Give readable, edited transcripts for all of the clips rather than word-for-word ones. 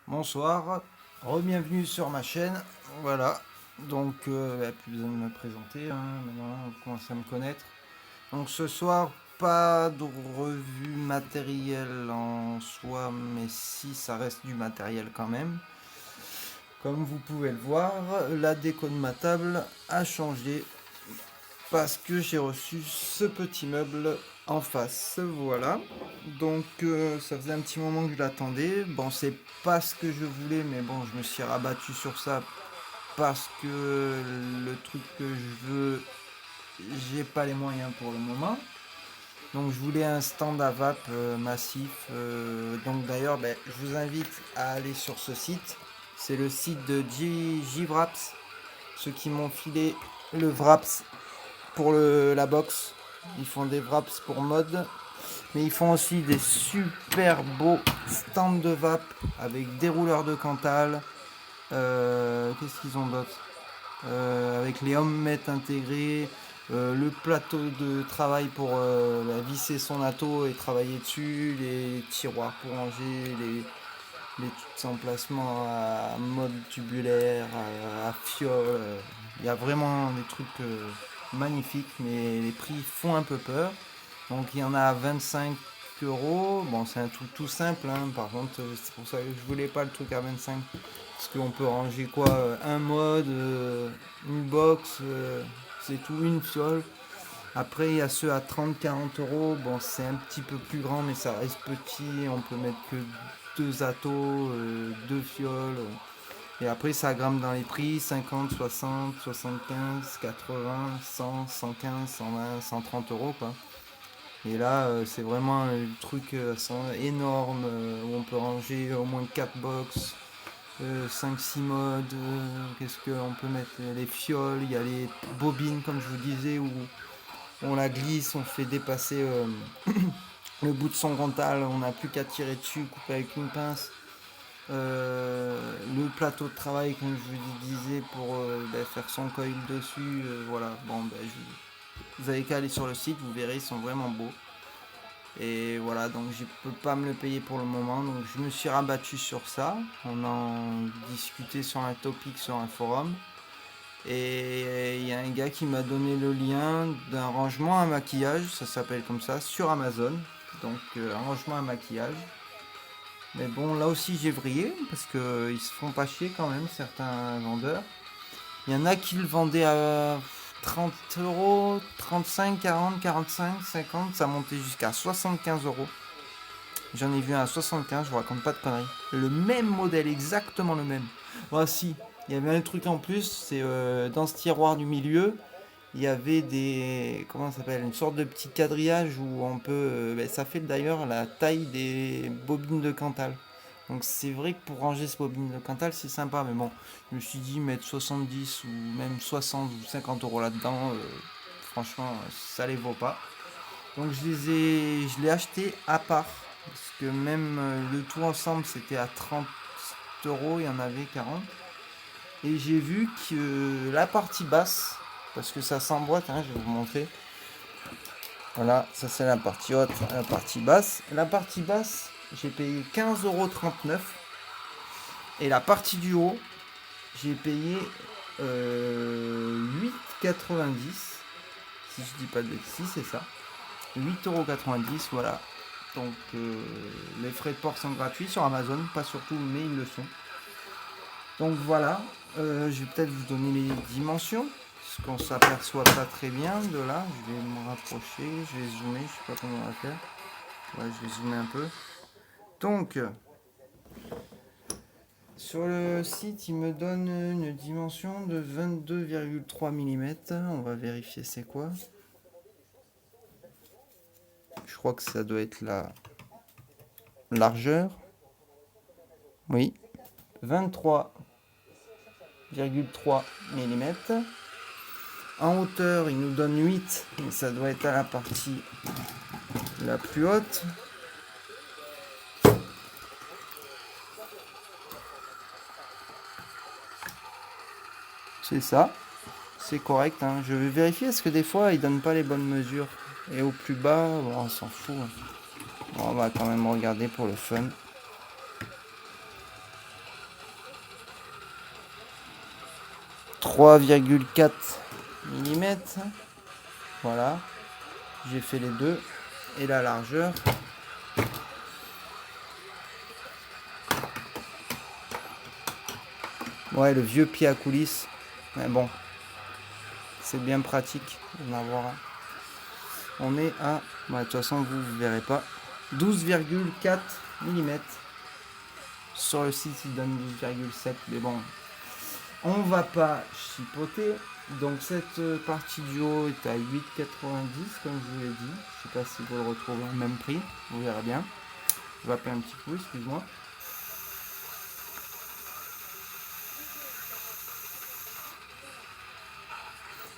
Bonsoir, re-bienvenue sur ma chaîne. Voilà, donc plus besoin de me présenter, hein. Maintenant on commence à me connaître. Donc ce soir, pas de revue matérielle en soi, mais si ça reste du matériel quand même. Comme vous pouvez le voir, la déco de ma table a changé parce que j'ai reçu ce petit meuble en face. Voilà. Donc ça faisait un petit moment que je l'attendais. Bon, c'est pas ce que je voulais, mais bon, je me suis rabattu sur ça parce que le truc que je veux, j'ai pas les moyens pour le moment. Donc je voulais un stand à vape massif. Donc d'ailleurs, je vous invite à aller sur ce site. C'est le site de J-Wraps, ceux qui m'ont filé le Wraps pour la box. Ils font des wraps pour mode, mais ils font aussi des super beaux stands de vape avec des rouleurs de Cantal. Qu'est-ce qu'ils ont d'autre? Avec les hommettes intégrés, le plateau de travail pour visser son atto et travailler dessus, les tiroirs pour ranger, les petits emplacements à mode tubulaire, à fiole. Il y a vraiment des trucs magnifiques, mais les prix font un peu peur. Donc il y en a à 25 euros. Bon, c'est un truc tout simple, hein. Par contre, c'est pour ça que je voulais pas le truc à 25. Parce qu'on peut ranger quoi, un mode, une box, c'est tout, une fiole. Après, il y a ceux à 30-40 euros. Bon, c'est un petit peu plus grand, mais ça reste petit. On peut mettre que deux attos, deux fioles. Et après, ça grimpe dans les prix 50, 60, 75, 80, 100, 115, 120, 130 euros, quoi. Et là, c'est vraiment un truc énorme où on peut ranger au moins 4 box, 5-6 modes. Qu'est-ce qu'on peut mettre? Les fioles, il y a les bobines, comme je vous disais, où on la glisse, on fait dépasser le bout de son frontal, on n'a plus qu'à tirer dessus, couper avec une pince. Le plateau de travail, comme je vous disais, pour faire son coil dessus. Voilà, bon, vous avez qu'à aller sur le site, vous verrez, ils sont vraiment beaux. Et voilà, donc je peux pas me le payer pour le moment, donc je me suis rabattu sur ça. On en discutait sur un topic sur un forum. Et il y a un gars qui m'a donné le lien d'un rangement à maquillage, ça s'appelle comme ça, sur Amazon. Donc un rangement à maquillage. Mais bon, là aussi j'ai vrillé, parce qu'ils se font pas chier quand même, certains vendeurs. Il y en a qui le vendaient à 30 euros, 35, 40, 45, 50, ça montait jusqu'à 75 euros. J'en ai vu un à 75, je vous raconte pas de conneries. Le même modèle, exactement le même. Voici, il y avait un truc en plus, c'est dans ce tiroir du milieu, il y avait des, comment ça s'appelle, une sorte de petit quadrillage où on peut, ça fait d'ailleurs la taille des bobines de Cantal. Donc c'est vrai que pour ranger ces bobines de Cantal, c'est sympa, mais bon, je me suis dit mettre 70 ou même 60 ou 50 euros là-dedans, franchement, ça les vaut pas. Donc je l'ai acheté à part, parce que même le tout ensemble c'était à 30 euros, il y en avait 40. Et j'ai vu que la partie basse, parce que ça s'emboîte, hein, je vais vous montrer. Voilà, ça c'est la partie haute, la partie basse. La partie basse, j'ai payé 15,39 € et la partie du haut, j'ai payé 8,90 €. Si je dis pas de bêtises, c'est ça. 8,90 €, voilà. Donc les frais de port sont gratuits sur Amazon, pas sur tout, mais ils le sont. Donc voilà, je vais peut-être vous donner les dimensions, parce qu'on s'aperçoit pas très bien de là. Je vais me rapprocher, je vais zoomer, je sais pas comment on va faire. Ouais, je vais zoomer un peu. Donc, sur le site, il me donne une dimension de 22,3 mm. On va vérifier c'est quoi. Je crois que ça doit être la largeur. Oui, 23,3 mm. En hauteur, il nous donne 8, mais ça doit être à la partie la plus haute. C'est ça, c'est correct, hein. Je vais vérifier parce que des fois ils donnent pas les bonnes mesures. Et au plus bas, bon, on s'en fout. Bon, on va quand même regarder pour le fun. 3,4 mm. Voilà, j'ai fait les deux. Et la largeur, ouais, le vieux pied à coulisses, mais bon, c'est bien pratique d'en avoir un. On est à, bah, de toute façon vous ne verrez pas, 12,4 mm. Sur le site il donne 12,7, mais bon, on va pas chipoter. Donc cette partie du haut est à 8,90 comme je vous l'ai dit. Je sais pas si vous le retrouvez au même prix, vous verrez bien. Je vais appeler un petit coup, excuse-moi.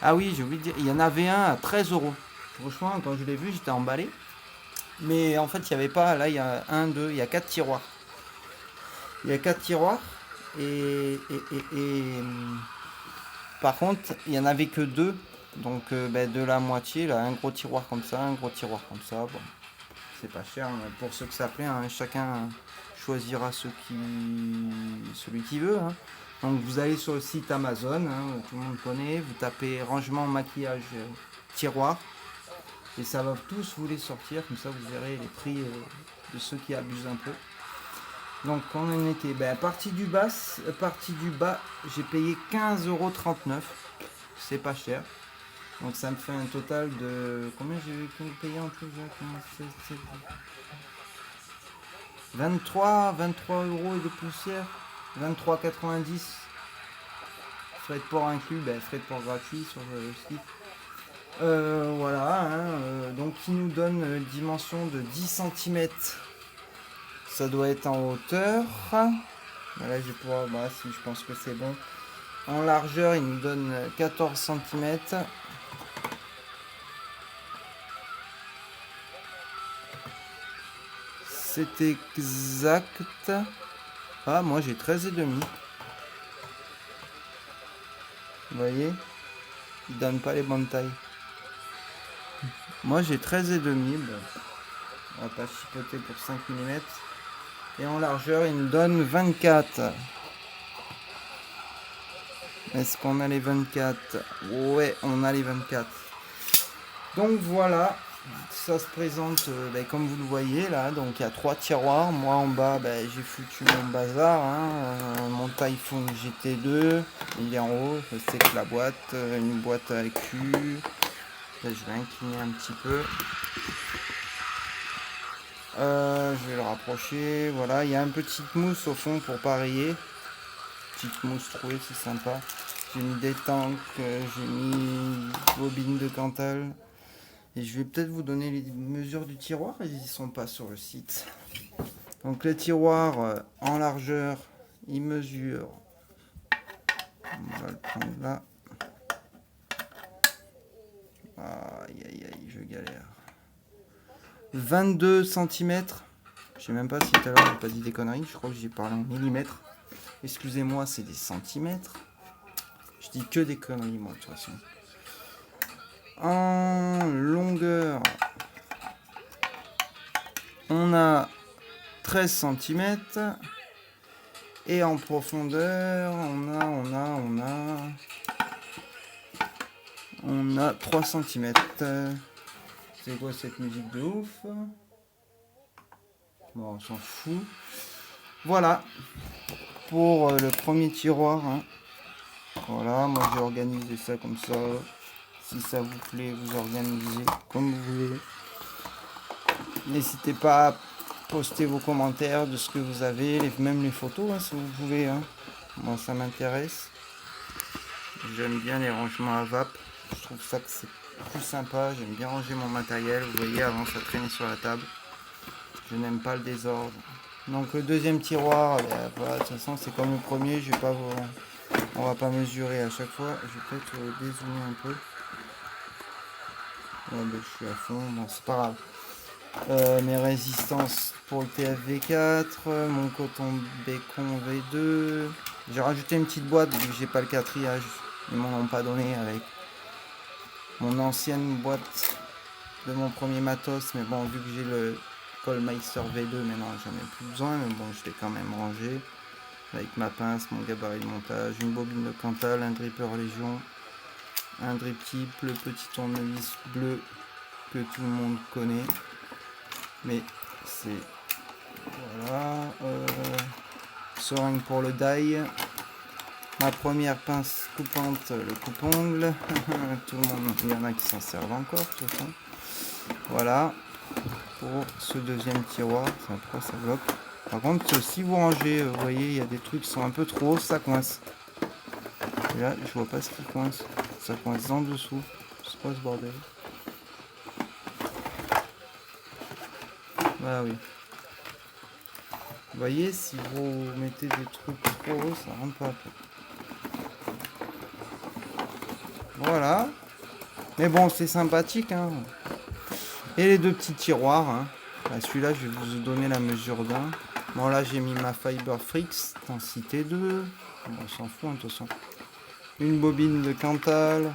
Ah oui, j'ai oublié de dire, il y en avait un à 13 euros. Franchement, quand je l'ai vu, j'étais emballé. Mais en fait, il n'y avait pas, là, il y a un, deux, il y a 4 tiroirs. Il y a 4 tiroirs. Et par contre, il n'y en avait que deux. Donc, de la moitié, là, un gros tiroir comme ça, un gros tiroir comme ça. Bon, c'est pas cher, hein. Pour ceux que ça plaît, hein, chacun choisira celui qui veut. Hein. Donc, vous allez sur le site Amazon, hein, tout le monde connaît. Vous tapez rangement, maquillage, tiroir. Et ça va tous vous les sortir. Comme ça, vous verrez les prix de ceux qui abusent un peu. Donc on en était, partie du bas, j'ai payé 15,39 €. C'est pas cher. Donc ça me fait un total de... Combien j'ai payé en tout? 23 € et de poussière. 23,90 €. Frais de port inclus, frais de port gratuit sur le site. Voilà, hein, donc il nous donne une dimension de 10 cm. Ça doit être en hauteur. Là, je vais pouvoir, si je pense que c'est bon. En largeur, il nous donne 14 cm. C'est exact. Ah, moi j'ai 13,5. Vous voyez, il donne pas les bonnes tailles. Moi j'ai 13,5. Bon, on va pas chipoter pour 5 mm. Et en largeur, il nous donne 24. Est-ce qu'on a les 24? Ouais, on a les 24. Donc voilà, ça se présente comme vous le voyez là. Donc il y a 3 tiroirs. Moi en bas, j'ai foutu mon bazar. Hein, mon Typhoon GT2. Il est en haut. C'est que la boîte, une boîte à cul. Là, je vais incliner un petit peu. Je vais le rapprocher. Voilà, il y a une petite mousse au fond pour parier. Petite mousse trouée, c'est sympa. J'ai mis des tanks, j'ai mis bobine de Cantal. Et je vais peut-être vous donner les mesures du tiroir, ils ne sont pas sur le site. Donc le tiroir en largeur, il mesure. On va le prendre là. Aïe aïe aïe, je galère. 22 cm. Je sais même pas si tout à l'heure j'ai pas dit des conneries, je crois que j'ai parlé en millimètres. Excusez-moi, c'est des centimètres. Je dis que des conneries moi de toute façon. En longueur, on a 13 cm. Et en profondeur, on a 3 cm. C'est quoi cette musique de ouf? Bon, on s'en fout. Voilà pour le premier tiroir. Hein. Voilà, moi j'ai organisé ça comme ça. Si ça vous plaît, vous organisez comme vous voulez. N'hésitez pas à poster vos commentaires de ce que vous avez, même les photos hein, si vous pouvez. Hein. Moi ça m'intéresse. J'aime bien les rangements à vape. Je trouve ça que c'est plus sympa. J'aime bien ranger mon matériel. Vous voyez, avant ça traînait sur la table. Je n'aime pas le désordre. Donc le deuxième tiroir, voilà, de toute façon c'est comme le premier. Je vais pas vous... On va pas mesurer à chaque fois. Je vais peut-être dézoomer un peu. Ouais, je suis à fond. Bon, c'est pas grave. Mes résistances pour le TFV4, mon coton bécon V2. J'ai rajouté une petite boîte vu que j'ai pas le quatriage. Ils m'en ont pas donné avec mon ancienne boîte de mon premier matos. Mais bon, vu que j'ai le Colmeister V2, maintenant j'en ai plus besoin. Mais bon, je l'ai quand même rangé. avec ma pince, mon gabarit de montage, une bobine de Cantal, un dripper Légion, un drip tip, le petit tournevis bleu que tout le monde connaît, mais c'est voilà, seringue pour le die, ma première pince coupante, le coupe-ongle, tout le monde, il y en a qui s'en servent encore de toute façon. Voilà pour ce deuxième tiroir, pourquoi ça bloque. Par contre, si vous rangez, vous voyez, il y a des trucs qui sont un peu trop hauts, ça coince. Et là, je vois pas ce qui coince. Ça coince en dessous. C'est quoi ce bordel? Ah oui. Vous voyez, si vous mettez des trucs trop hauts, ça rentre pas. Voilà. Mais bon, c'est sympathique, hein. Et les deux petits tiroirs, hein. Là, celui-là, je vais vous donner la mesure d'un. Bon, là, j'ai mis ma Fiber Frix, densité 2. Bon, on s'en fout, hein, de toute façon. Une bobine de Cantal.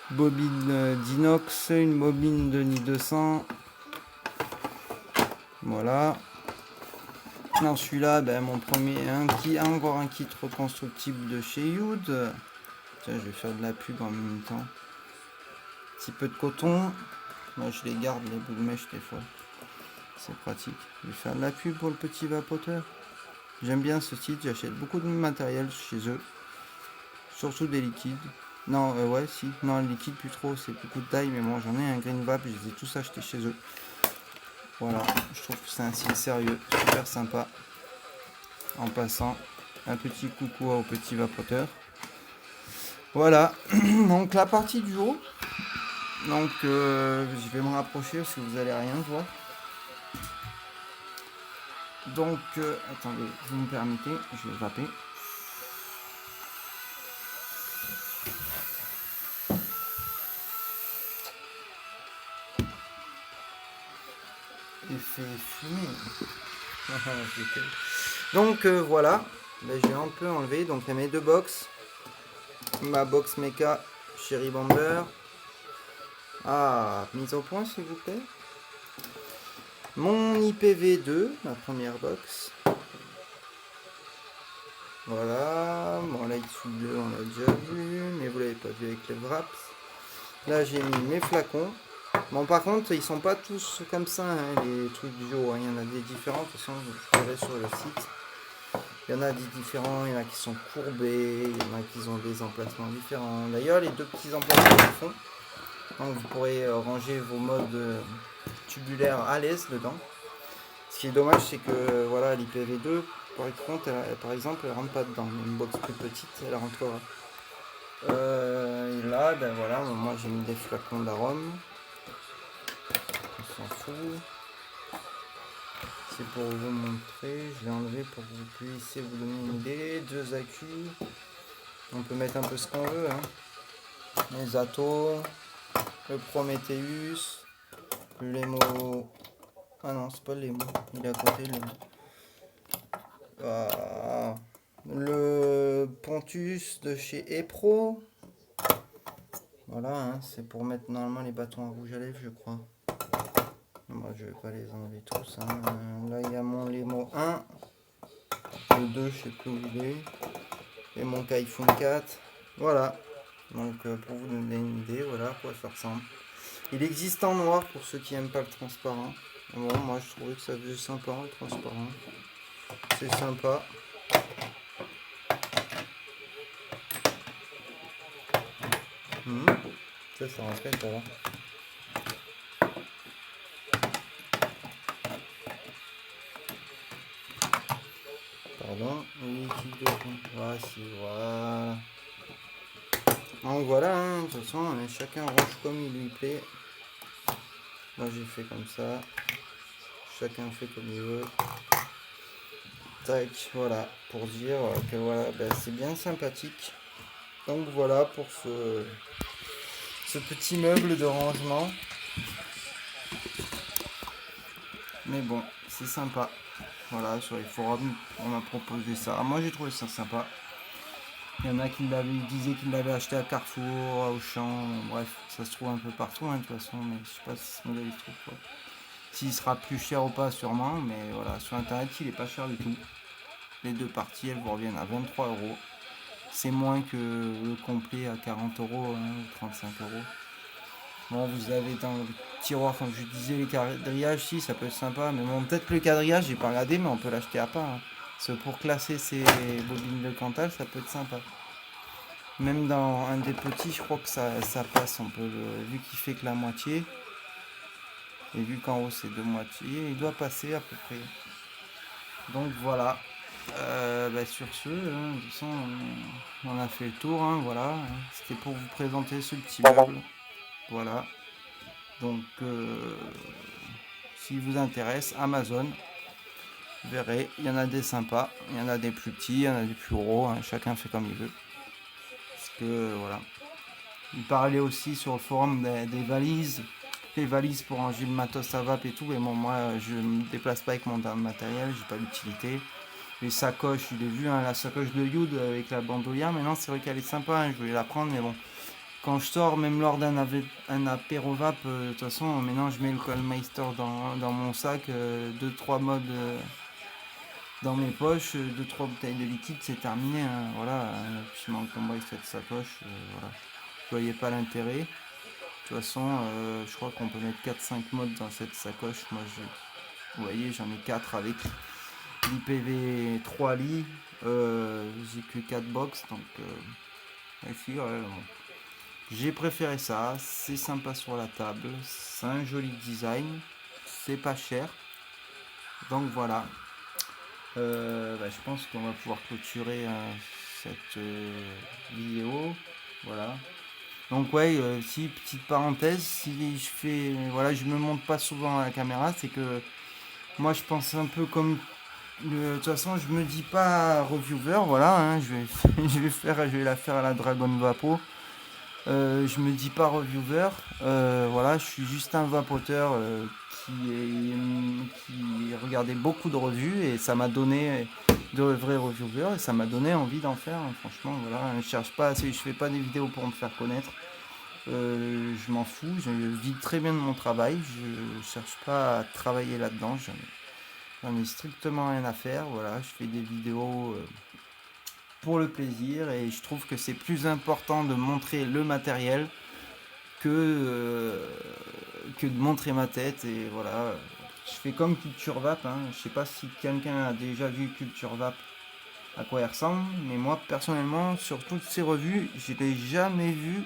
Bobine d'inox, une bobine de Ni 200. Voilà. Dans celui-là, ben, mon premier, encore un kit reconstructible de chez Youd. Tiens, je vais faire de la pub en même temps. Un petit peu de coton. Moi, je les garde, les bouts de mèche, des fois. C'est pratique. Je vais faire de la pub pour le petit vapoteur. J'aime bien ce site, j'achète beaucoup de matériel chez eux. Surtout des liquides. Non, ouais, si. Non, les liquides, plus trop, c'est beaucoup de taille, mais bon, j'en ai un Green Vap, je les ai tous achetés chez eux. Voilà, je trouve que c'est un site sérieux, super sympa. En passant, un petit coucou au petit vapoteur. Voilà, donc la partie du jour. Donc, je vais me rapprocher parce que vous allez rien voir. Donc, attendez, vous me permettez, je vais vaper. Effet fumé. Donc voilà, ben, j'ai un peu enlevé. Donc il y a mes deux box. Ma box Mecha Cherry Bomber. Ah, mise au point s'il vous plaît. Mon IPv2, ma première box. Voilà, bon là il bleu on l'a déjà vu, mais vous l'avez pas vu avec les wraps. Là j'ai mis mes flacons. Bon par contre ils sont pas tous comme ça, hein, les trucs bio, hein. Il y en a des différents, de toute façon vous verrez sur le site. Il y en a des différents, il y en a qui sont courbés, il y en a qui ont des emplacements différents. D'ailleurs les deux petits emplacements du fond, donc vous pourrez ranger vos modes tubulaires à l'aise dedans. Ce qui est dommage c'est que voilà l'IPv2 par exemple elle rentre pas dedans, une box plus petite elle rentrera. Et là ben voilà, moi j'ai mis des flacons d'arôme, on s'en fout. C'est pour vous montrer, je l'ai enlevé pour que vous puissiez vous donner une idée. Deux accus, on peut mettre un peu ce qu'on veut, hein. Les Atos, le Prometheus, le Lemo. Ah non, c'est pas le Lemo, il est à côté le Lemo. Ah, le Pontus de chez Epro. Voilà, hein, c'est pour mettre normalement les bâtons à rouge à lèvres, je crois. Moi, je vais pas les enlever tous, hein. Là, il y a mon Lemo 1. Le 2, je sais plus où il est. Et mon Kaifun 4. Voilà. Donc, pour vous donner une idée, voilà à quoi ça ressemble. Il existe en noir pour ceux qui n'aiment pas le transparent. Bon, moi, je trouvais que ça faisait sympa, le transparent. C'est sympa. Ça rentrait, ça va. Pardon. Voilà. Donc voilà, hein, de toute façon, chacun range comme il lui plaît. Moi j'ai fait comme ça. Chacun fait comme il veut. Tac, voilà. Pour dire que voilà, ben, c'est bien sympathique. Donc voilà pour ce petit meuble de rangement. Mais bon, c'est sympa. Voilà, sur les forums, on m'a proposé ça. Moi j'ai trouvé ça sympa. Il y en a qui disaient qu'ils l'avaient acheté à Carrefour, à Auchan, bref, ça se trouve un peu partout, hein, de toute façon, mais je sais pas si ce modèle il se trouve pas. S'il sera plus cher ou pas, sûrement, mais voilà, sur internet il est pas cher du tout. Les deux parties elles vous reviennent à 23 euros. C'est moins que le complet à 40 euros hein, ou 35 euros. Bon, vous avez dans le tiroir, comme je disais, les quadrillages, si ça peut être sympa, mais bon, peut-être le quadrillage, j'ai pas regardé, mais on peut l'acheter à part. Hein. Parce que pour classer ces bobines de Cantal, ça peut être sympa. Même dans un des petits, je crois que ça passe. On peut vu qu'il fait que la moitié, et vu qu'en haut c'est deux moitiés, il doit passer à peu près. Donc voilà. Sur ce, hein, de toute façon, on a fait le tour. Hein, voilà. C'était pour vous présenter ce petit meuble. Voilà. Donc, s'il vous intéresse, Amazon, vous verrez, il y en a des sympas, il y en a des plus petits, il y en a des plus gros, hein, chacun fait comme il veut. Parce que, voilà. Il parlait aussi sur le forum des valises, les valises pour ranger le matos à vape et tout, mais bon, moi, je me déplace pas avec mon matériel, j'ai pas l'utilité. Les sacoches, je l'ai vu, hein, la sacoche de Youd avec la bandoulière, maintenant c'est vrai qu'elle est sympa, hein, je voulais la prendre, mais bon. Quand je sors, même lors d'un apéro vape, de toute façon, maintenant je mets le Callmeister dans mon sac, 2-3 modes dans mes poches, 2-3 bouteilles de liquide, c'est terminé. Hein, voilà, puis je m'encombre avec cette sacoche, voilà. Je voyais pas l'intérêt. De toute façon, je crois qu'on peut mettre 4-5 modes dans cette sacoche. Moi, vous voyez, j'en ai 4 avec l'IPv 3 lits. J'ai que 4 box, donc ici, ouais, bon. J'ai préféré ça, c'est sympa sur la table, c'est un joli design, c'est pas cher. Donc voilà, je pense qu'on va pouvoir clôturer cette vidéo. Voilà. Donc ouais, si petite parenthèse, si je fais, voilà, je me montre pas souvent à la caméra, c'est que moi je pense un peu comme de toute façon, je me dis pas reviewer, voilà, hein, je vais la faire à la Dragon Vapo. Je me dis pas reviewer, voilà, je suis juste un vapoteur qui regardait beaucoup de revues et ça m'a donné de vrais reviewers et ça m'a donné envie d'en faire. Hein, franchement, voilà, je fais pas des vidéos pour me faire connaître. Je m'en fous, je vis très bien de mon travail, je cherche pas à travailler là-dedans, j'en ai strictement rien à faire. Voilà, je fais des vidéos pour le plaisir et je trouve que c'est plus important de montrer le matériel que de montrer ma tête. Et voilà, je fais comme Culture Vape, hein. Je sais pas si quelqu'un a déjà vu Culture Vape, à quoi elle ressemble, mais moi personnellement sur toutes ces revues je l'ai jamais vu,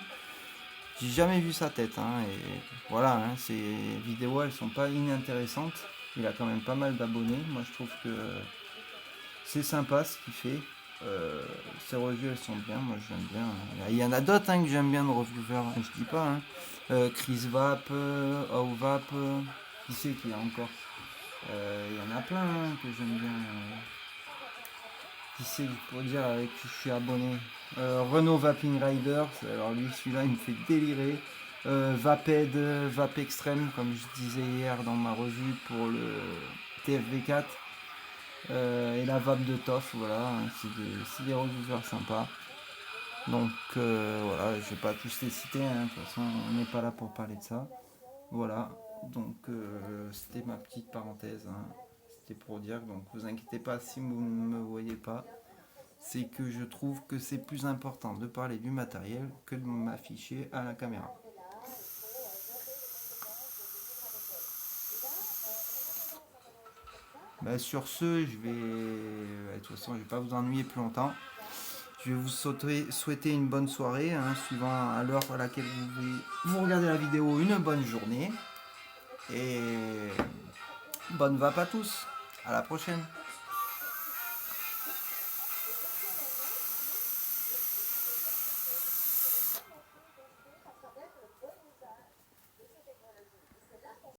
j'ai jamais vu sa tête, hein. Et voilà, hein, ces vidéos elles sont pas inintéressantes, il a quand même pas mal d'abonnés, moi je trouve que c'est sympa ce qu'il fait. Ces revues elles sont bien, moi j'aime bien. Il y en a d'autres hein, que j'aime bien de reviewers, hein, je dis pas. Hein. Chris Vape, Vape, qui c'est qu'il y a encore il y en a plein hein, que j'aime bien. Qui c'est pour dire avec qui je suis abonné. Renault Vaping Riders, alors lui celui-là il me fait délirer. Vaped, Vape Extreme, comme je disais hier dans ma revue pour le TFV4. Et la vape de Toff, voilà, hein, c'est des reviewers sympas. Donc voilà, je vais pas tous les citer, hein, de toute façon on n'est pas là pour parler de ça. Voilà, donc c'était ma petite parenthèse, hein. C'était pour dire, donc vous inquiétez pas si vous ne me voyez pas, c'est que je trouve que c'est plus important de parler du matériel que de m'afficher à la caméra. Sur ce, je vais. De toute façon, je vais pas vous ennuyer plus longtemps. Je vais vous souhaiter une bonne soirée, hein, suivant à l'heure à laquelle vous regardez la vidéo, une bonne journée. Et bonne vape à tous. À la prochaine.